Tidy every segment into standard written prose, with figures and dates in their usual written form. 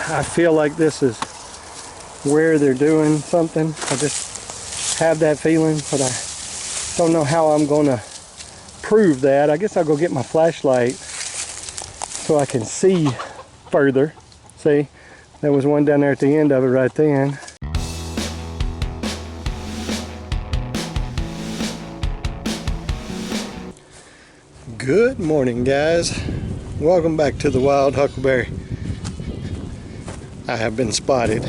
I feel like this is where they're doing something. I just have that feeling, but I don't know how I'm gonna prove that. I guess I'll go get my flashlight so I can see further. See, there was one down there at the end of it right then. Good morning, guys. Welcome back to the Wild Huckleberry. I have been spotted,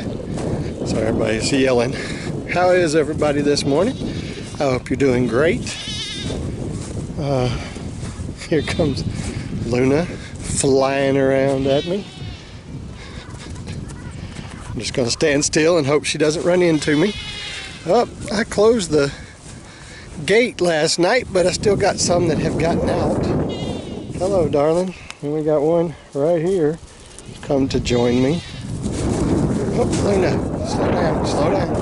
so everybody's yelling. How is everybody this morning? I hope you're doing great. Here comes Luna flying around at me. I'm just gonna stand still and hope she doesn't run into me. Oh, I closed the gate last night, but I still got some that have gotten out. Hello, darling. And we got one right here come to join me. Oh, Luna, slow down, slow down.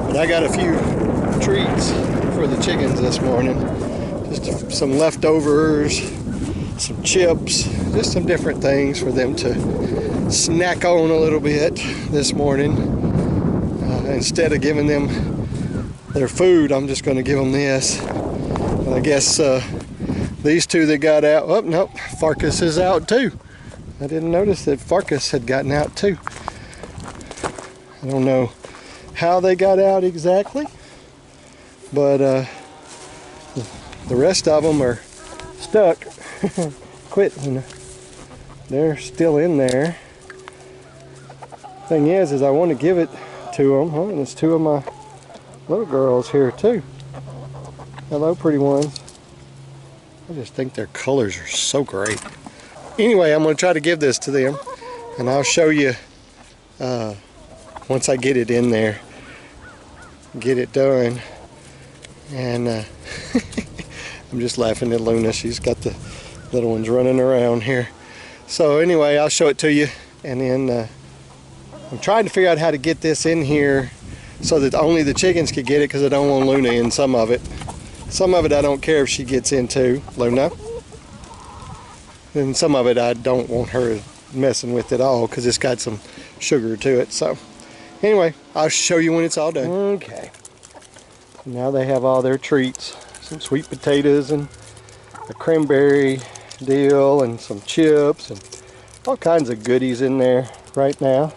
But I got a few treats for the chickens this morning. Just some leftovers, some chips, just some different things for them to snack on a little bit this morning. Instead of giving them their food, I'm just going to give them this. And I guess these two that got out, oh nope, Farkas is out too. I didn't notice that Farkas had gotten out too. I don't know how they got out exactly, but the rest of them are stuck. Quit. They're still in there. Thing is I want to give it to them. Oh, and there's two of my little girls here too. Hello, pretty ones. I just think their colors are so great. Anyway, I'm going to try to give this to them, and I'll show you once I get it in there, get it done. And I'm just laughing at Luna. She's got the little ones running around here. So anyway, I'll show it to you, and then I'm trying to figure out how to get this in here so that only the chickens could get it, because I don't want Luna in some of it. Some of it I don't care if she gets into, Luna. And some of it I don't want her messing with at all, because it's got some sugar to it. So anyway, I'll show you when it's all done. Okay. Now they have all their treats. Some sweet potatoes and a cranberry deal and some chips and all kinds of goodies in there right now.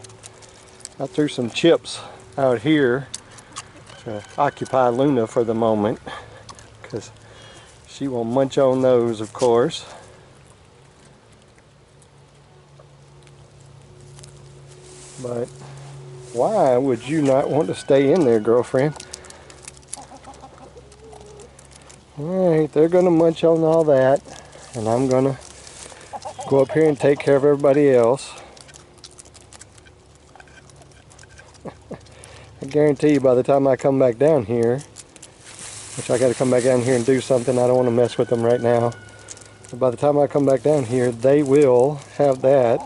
I threw some chips out here to occupy Luna for the moment, because she will munch on those, of course. But why would you not want to stay in there, girlfriend? Alright, they're going to munch on all that, and I'm going to go up here and take care of everybody else. I guarantee you by the time I come back down here, which I got to come back down here and do something, I don't want to mess with them right now. But by the time I come back down here, they will have that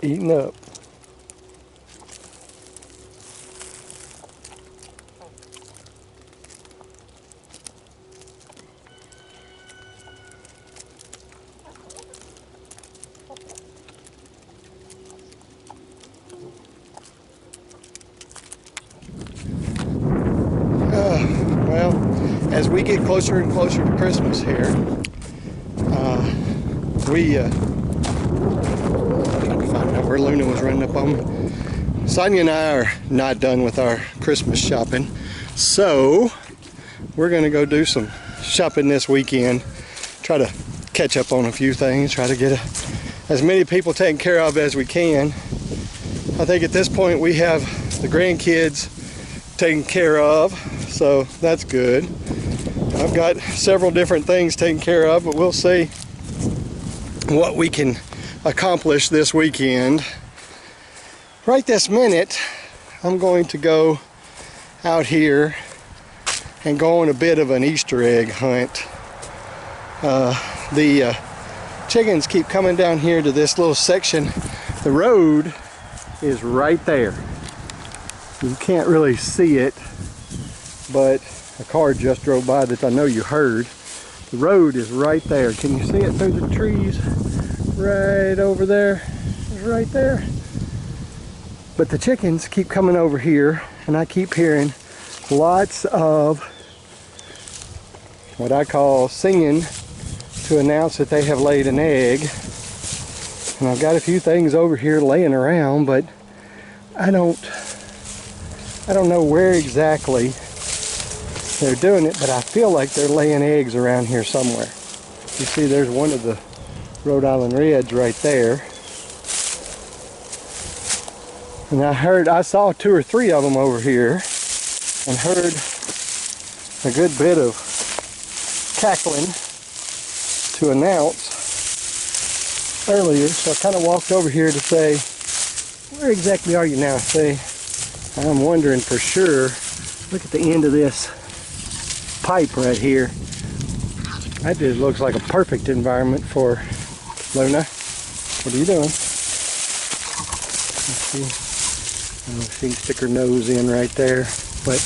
eaten up. Well, as we get closer and closer to Christmas here, trying to find out where Luna was running up on me. Sonia and I are not done with our Christmas shopping, so we're going to go do some shopping this weekend. Try to catch up on a few things, try to get as many people taken care of as we can. I think at this point we have the grandkids taken care of, so that's good. I've got several different things taken care of, but we'll see what we can accomplish this weekend. Right this minute, I'm going to go out here and go on a bit of an Easter egg hunt. The chickens keep coming down here to this little section. The road is right there. You can't really see it, but a car just drove by that I know you heard. The road is right there. Can you see it through the trees? Right over there. right there. But the chickens keep coming over here, and I keep hearing lots of what I call singing to announce that they have laid an egg. And I've got a few things over here laying around, but I don't know where exactly they're doing it, but I feel like they're laying eggs around here somewhere. You see, there's one of the Rhode Island Reds right there. And I saw 2 or 3 of them over here and heard a good bit of cackling to announce earlier. So I kind of walked over here to say, where exactly are you now? Say, I'm wondering for sure. Look at the end of this pipe right here. That just looks like a perfect environment for Luna. What are you doing? Let's see. Oh, she can stick her nose in right there. But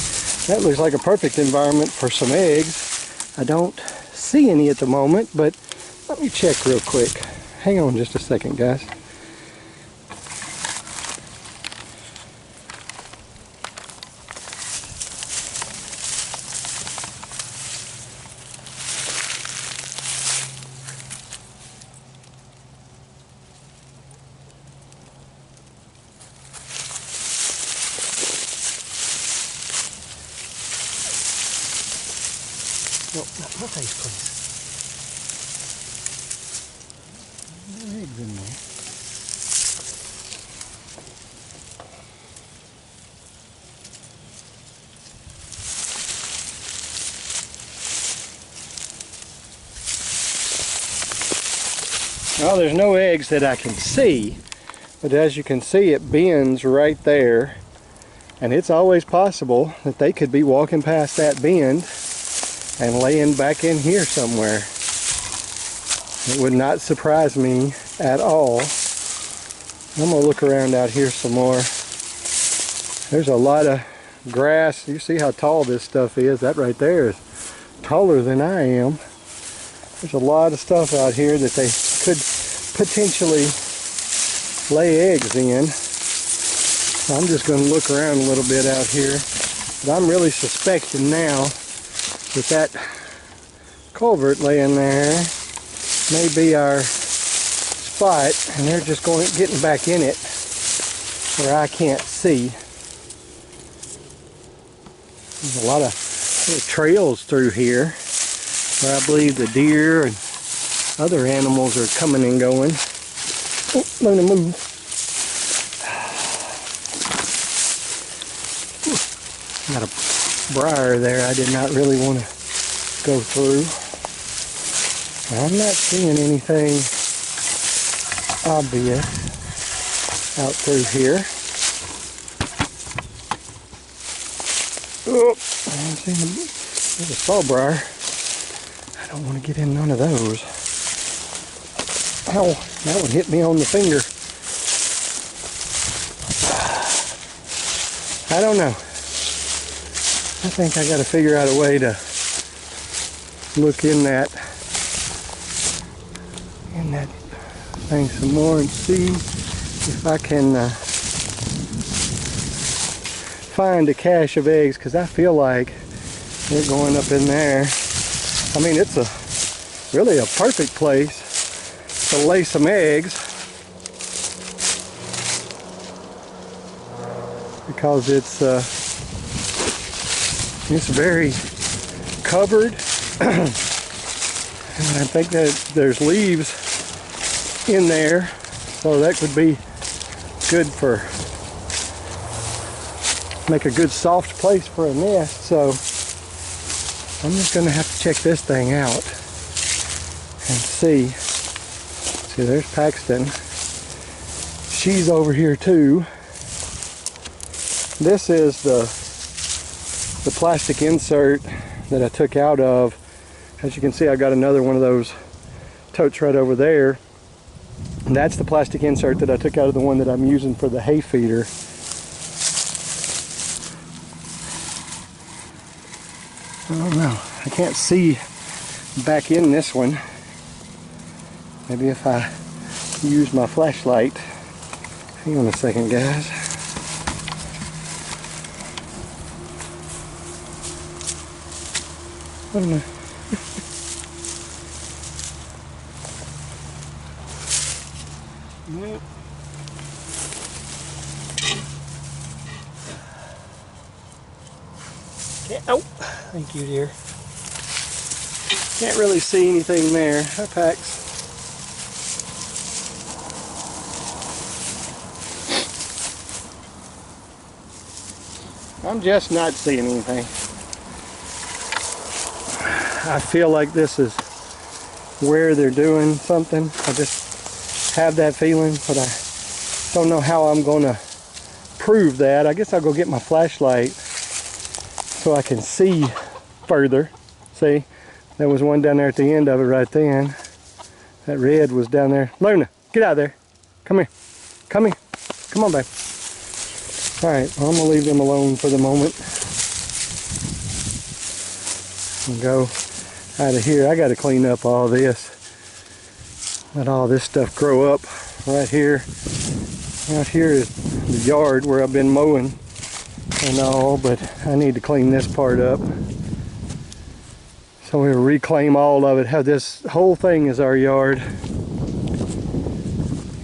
that looks like a perfect environment for some eggs. I don't see any at the moment, but let me check real quick. Hang on just a second, guys. No, not my face, please. No eggs in there. Well, there's no eggs that I can see, but as you can see, it bends right there, and it's always possible that they could be walking past that bend and laying back in here somewhere. It would not surprise me at all. I'm gonna look around out here some more. There's a lot of grass. You see how tall this stuff is. That right there is taller than I am. There's a lot of stuff out here that they could potentially lay eggs in. So I'm just gonna look around a little bit out here. But I'm really suspecting now that culvert laying there may be our spot, and they're just getting back in it where I can't see. There's a lot of little trails through here where I believe the deer and other animals are coming and going. Oh, Luna, move. Got a briar there I did not really want to go through. I'm not seeing anything obvious out through here. Oh, there's a sawbriar. I don't want to get in none of those. Ow, that one hit me on the finger. I don't know. I think I got to figure out a way to look in that thing some more and see if I can find a cache of eggs, because I feel like they're going up in there. I mean, it's really a perfect place to lay some eggs, because it's very covered. And I think that there's leaves in there, so that could be good for, make a good soft place for a nest. So I'm just gonna have to check this thing out and see. See, there's Paxton. She's over here too. This is the plastic insert that I took out of. As you can see, I've got another one of those totes right over there. And that's the plastic insert that I took out of the one that I'm using for the hay feeder. I don't know. I can't see back in this one. Maybe if I use my flashlight. Hang on a second, guys. I don't know. Nope. Oh, thank you, dear. Can't really see anything there. Hi, Pax. I'm just not seeing anything. I feel like this is where they're doing something. I just have that feeling, but I don't know how I'm going to prove that. I guess I'll go get my flashlight so I can see further. See, there was one down there at the end of it right then. That red was down there. Luna, get out of there. Come here. Come here. Come on, babe. All right, well, I'm going to leave them alone for the moment and go out of here. I got to clean up all this. Let all this stuff grow up right here. Out here is the yard where I've been mowing and all, but I need to clean this part up. So we'll reclaim all of it. How this whole thing is our yard.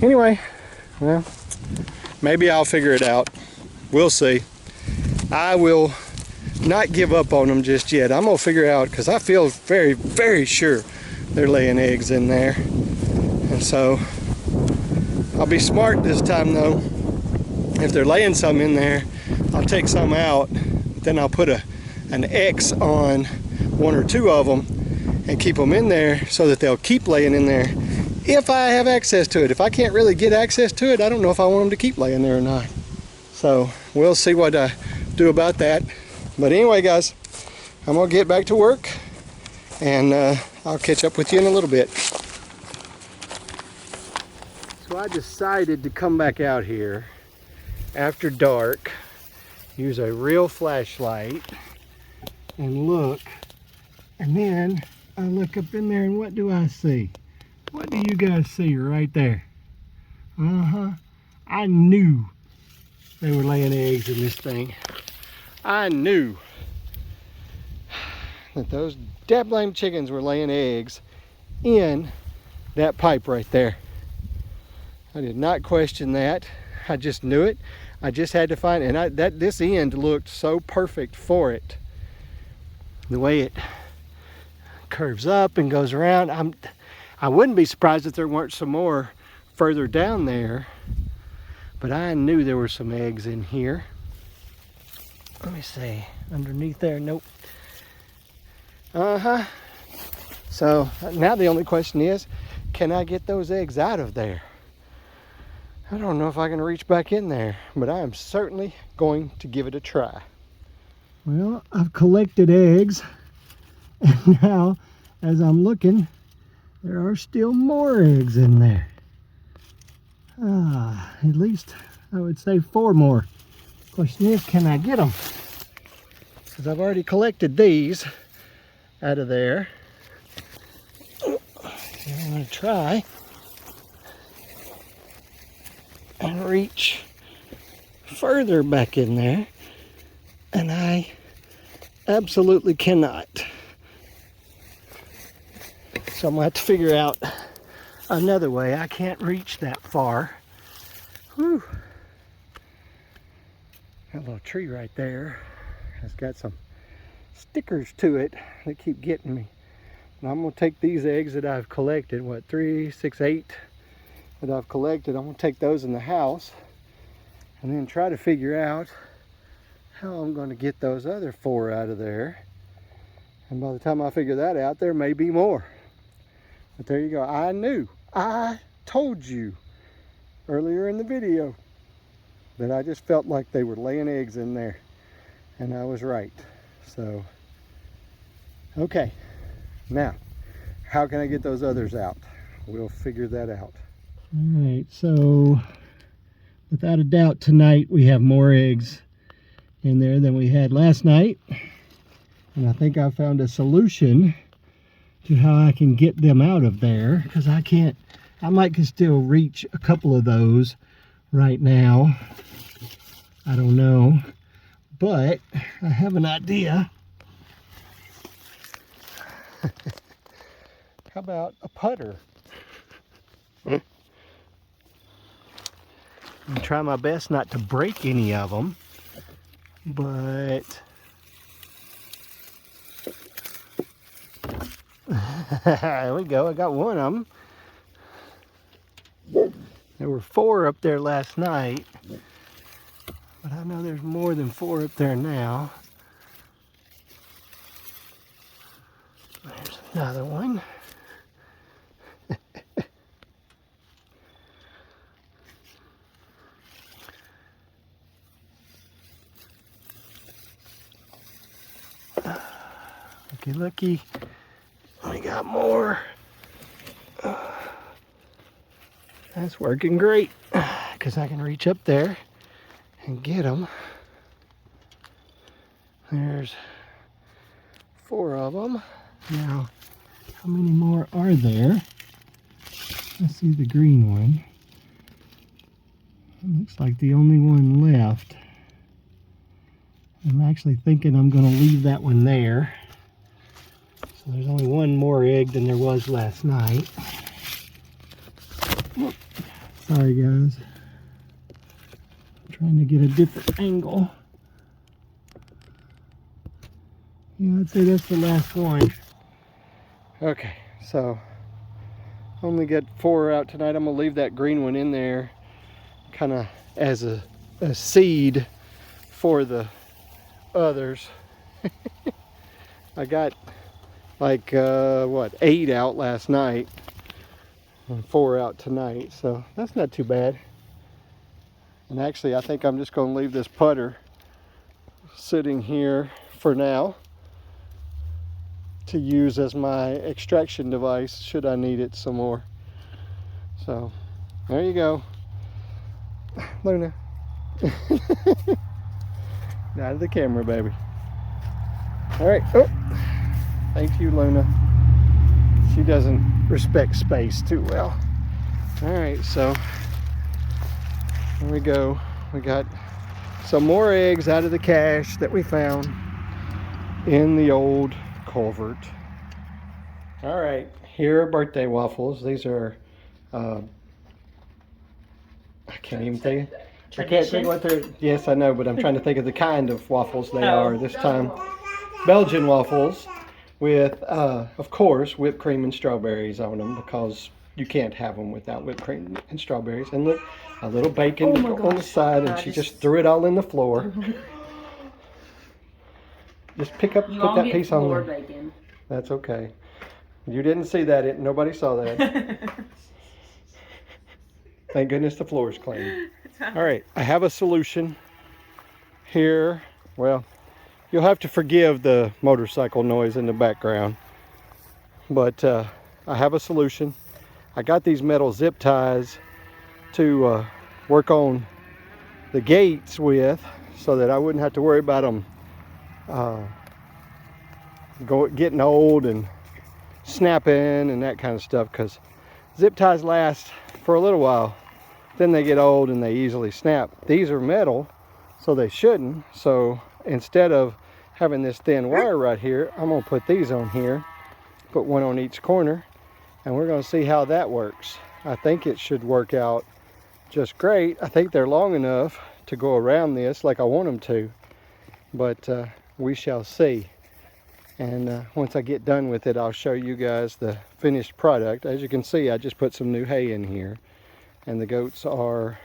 Anyway, well, maybe I'll figure it out. We'll see. I will not give up on them just yet. I'm gonna figure out, because I feel very, very sure they're laying eggs in there. And so I'll be smart this time though. If they're laying some in there, I'll take some out, then I'll put an X on one or two of them and keep them in there so that they'll keep laying in there if I have access to it. If I can't really get access to it, I don't know if I want them to keep laying there or not. So we'll see what I do about that. But anyway, guys, I'm gonna get back to work and I'll catch up with you in a little bit. So I decided to come back out here after dark, use a real flashlight and look, and then I look up in there and what do I see? What do you guys see right there? I knew they were laying eggs in this thing. I knew that those dab-lame chickens were laying eggs in that pipe right there. I did not question that. I just knew it. I just had to find it. And this end looked so perfect for it. The way it curves up and goes around. I wouldn't be surprised if there weren't some more further down there. But I knew there were some eggs in here. Let me see, underneath there, nope. So now the only question is, can I get those eggs out of there? I don't know if I can reach back in there, but I am certainly going to give it a try. Well, I've collected eggs, and now as I'm looking, there are still more eggs in there. At least I would say 4 more. Question is, can I get them? Because I've already collected these out of there. I'm going to try and reach further back in there, and I absolutely cannot. So I'm going to have to figure out another way. I can't reach that far. Whew. That little tree right there has got some stickers to it that keep getting me. And I'm going to take these eggs that I've collected, what, 3, 6, 8 that I've collected. I'm going to take those in the house and then try to figure out how I'm going to get those other 4 out of there. And by the time I figure that out, there may be more. But there you go. I told you earlier in the video that I just felt like they were laying eggs in there, and I was right. So okay, now how can I get those others out? We'll figure that out. All right, so without a doubt tonight we have more eggs in there than we had last night, and I think I found a solution to how I can get them out of there, because I might can still reach a couple of those right now. I don't know, but I have an idea. How about a putter? I'm gonna try my best not to break any of them, but there we go. I got one of them. There were 4 up there last night, but I know there's more than 4 up there now. There's another one. Looky, looky. We got more. That's working great because I can reach up there and get them. There's 4 of them. Now, how many more are there? I see the green one. It looks like the only one left. I'm actually thinking I'm going to leave that one there. So there's only one more egg than there was last night. Sorry guys. I'm trying to get a different angle. Yeah, I'd say that's the last one. Okay, so only got 4 out tonight. I'm gonna leave that green one in there kind of as a seed for the others. I got like what, 8 out last night and 4 out tonight, so that's not too bad. And actually I think I'm just going to leave this putter sitting here for now to use as my extraction device should I need it some more. So there you go, Luna. Out of the camera, baby. All right. Oh, thank you, Luna. She doesn't respect space too well. All right, so here we go. We got some more eggs out of the cache that we found in the old culvert. All right, here are birthday waffles. These are, I can't even tell you. I can't think what they're, yes, I know, but I'm trying to think of the kind of waffles they are this time. Belgian waffles with, of course, whipped cream and strawberries on them because you can't have them without whipped cream and strawberries. And look, a little bacon on the side, and she just threw it all in the floor. Just pick up, put that piece on there. Bacon. That's okay. You didn't see that. Nobody saw that. Thank goodness the floor is clean. All right, I have a solution here. Well, you'll have to forgive the motorcycle noise in the background, but I have a solution. I got these metal zip ties to work on the gates with so that I wouldn't have to worry about them getting old and snapping and that kind of stuff, because zip ties last for a little while. Then they get old and they easily snap. These are metal, so they shouldn't. So instead of having this thin wire right here, I'm gonna put these on here, put one on each corner, and we're gonna see how that works. I think it should work out just great. I think they're long enough to go around this like I want them to, but we shall see. And once I get done with it, I'll show you guys the finished product. As you can see, I just put some new hay in here, and the goats are,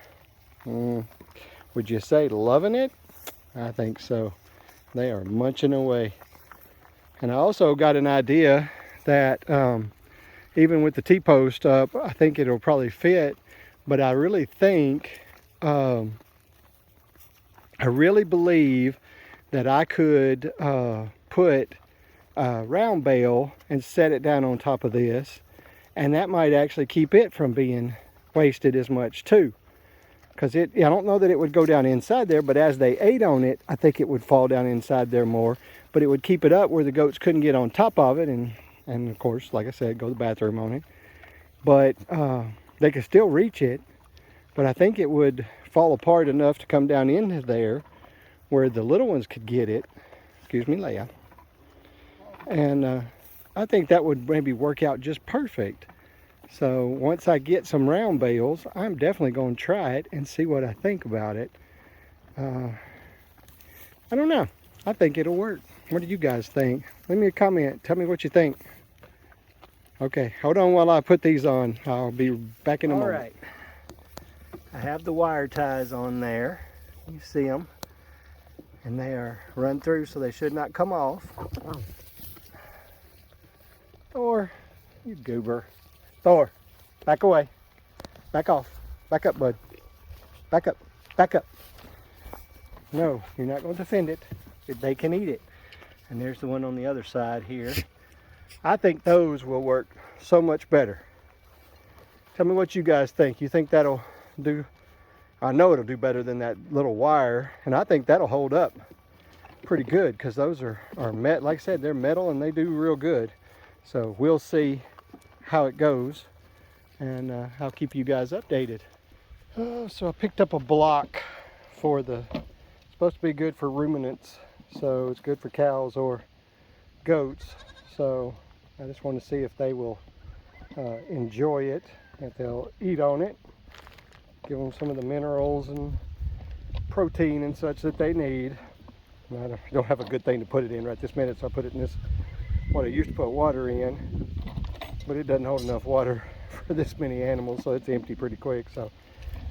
would you say loving it? I think so. They are munching away. And I also got an idea that even with the T-post up, I think it'll probably fit, but I really think, I really believe that I could put a round bale and set it down on top of this, and that might actually keep it from being wasted as much too. Because I don't know that it would go down inside there, but as they ate on it, I think it would fall down inside there more. But it would keep it up where the goats couldn't get on top of it, and of course, like I said, go to the bathroom on it. But they could still reach it. but I think it would fall apart enough to come down in there where the little ones could get it. Excuse me, Leia. And I think that would maybe work out just perfect. So once I get some round bales, I'm definitely going to try it and see what I think about it. I don't know. I think it'll work. What do you guys think? Leave me a comment. Tell me what you think. Okay, hold on while I put these on. I'll be back in a moment. All right. I have the wire ties on there. You see them. And they are run through, so they should not come off. Thor, you goober. Thor, back away. Back off. Back up, bud. Back up. Back up. No, you're not going to defend it. They can eat it. And there's the one on the other side here. I think those will work so much better. Tell me what you guys think. You think that'll do? I know it'll do better than that little wire. And I think that'll hold up pretty good, because those are metal. Like I said, they're metal and they do real good. So we'll see how it goes, and I'll keep you guys updated. So I picked up a block for it's supposed to be good for ruminants, so it's good for cows or goats. So I just want to see if they will enjoy it, if they'll eat on it, give them some of the minerals and protein and such that they need. And I don't have a good thing to put it in right this minute, so I put it in this, what I used to put water in, but it doesn't hold enough water for this many animals, so it's empty pretty quick. So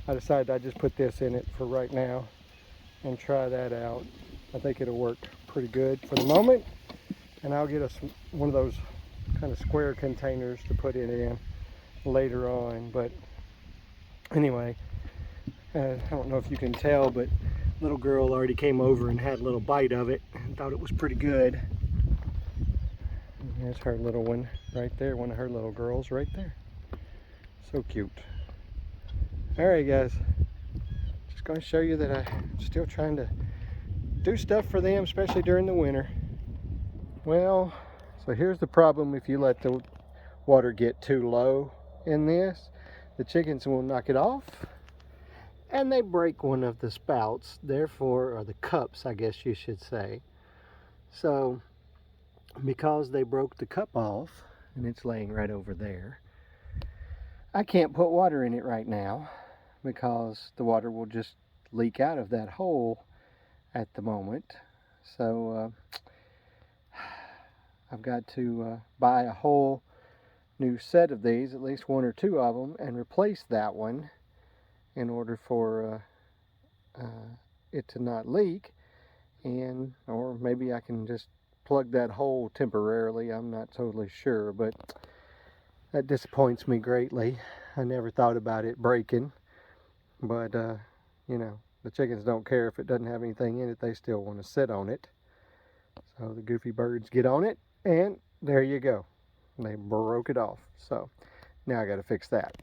I decided I'd just put this in it for right now and try that out. I think it'll work pretty good for the moment, and I'll get us one of those kind of square containers to put it in later on. But anyway, I don't know if you can tell, but little girl already came over and had a little bite of it and thought it was pretty good. There's her little one right there, one of her little girls right there. So cute. Alright guys, just going to show you that I'm still trying to do stuff for them, especially during the winter. Well, so here's the problem. If you let the water get too low in this, the chickens will knock it off and they break one of the spouts, therefore, or the cups, I guess you should say. So because they broke the cup off, and it's laying right over there, I can't put water in it right now because the water will just leak out of that hole at the moment. So I've got to buy a whole new set of these, at least one or two of them, and replace that one in order for it to not leak. And or maybe I can just plug that hole temporarily. I'm not totally sure, but that disappoints me greatly. I never thought about it breaking, but you know, the chickens don't care if it doesn't have anything in it. They still want to sit on it. So the goofy birds get on it, and there you go. They broke it off. So now I got to fix that.